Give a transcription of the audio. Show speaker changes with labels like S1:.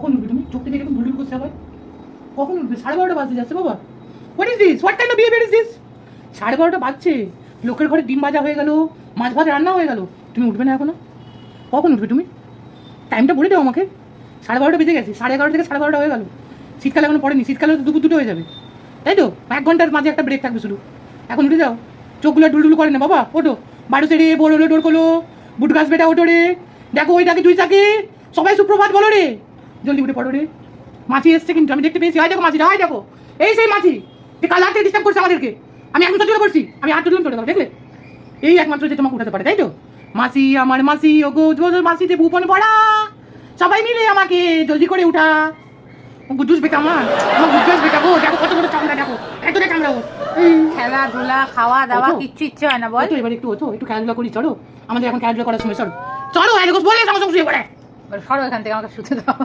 S1: কখন উঠবে তুমি? চোখ থেকে এরকম ঢুলঢুল করছে আবার। কখন উঠবে? 12:30 বাজতে যাচ্ছে বাবা। What is this? What kind of behaviour is this? 12:30 বাজছে, লোকের ঘরে ডিম ভাজা হয়ে গেল, মাছ ভাত রান্না হয়ে গেল, তুমি উঠবে না এখনো? কখন উঠবে তুমি? টাইমটা বলে দাও আমাকে। 12:30 বেজে গেছে, 11:30 থেকে 12:30 হয়ে গেল। শীতকালে এখনো পড়েনি, শীতকালে তো দুপুর 2টো হয়ে যাবে, তাই তো? 1 ঘন্টার মাঝে একটা ব্রেক থাকবে শুধু। এখন উঠে যাও, চোখগুলো ঢুলঢুল করে না বাবা, ওঠো। বাড়ু ছেড়ে বোর হলো ডোর খোলো, বুট গাছ বেটা ওঠো রে। দেখো ওই ডাকে জুইসাকে, সবাই সুপ্রভাত বলো রে, জলদি উঠে পড়ো রে। মাছি এসছে কিন্তু, আমি দেখতে পেয়েছি। হয় দেখো মাছিটা, হয় দেখো, এই সেই মাছি যে কাল রাতে ডিস্টার্ব করছে আমাদেরকে। আমি এখন তো চলে পড়ছি, আমি হাত তুললাম চলে গেল, দেখলে? এই একমাত্র যে তোমাকে উঠাতে পারে, তাই তো? মাসি, আমার মাসি, ও গো মাসিতে ভুপন পড়া, সবাই মিলে আমাকে জলদি করে উঠা। গুদ্দুস বেটা আমার গুদ্দুস বেটা গো, দেখো কত বড় চামড়া, দেখো এতটা চামড়া গো।
S2: খেলাধুলা খাওয়া দাওয়া কিচ্ছু ইচ্ছে হয় না বল।
S1: তো এবার একটু খেলাধুলা করি, চলো। আমাদের এখন খেলাধুলা করার সময়, চলো চলো। বলে আমার সঙ্গে শুয়ে পড়ে।
S2: সরো এখান থেকে, আমাকে শুতে দাও।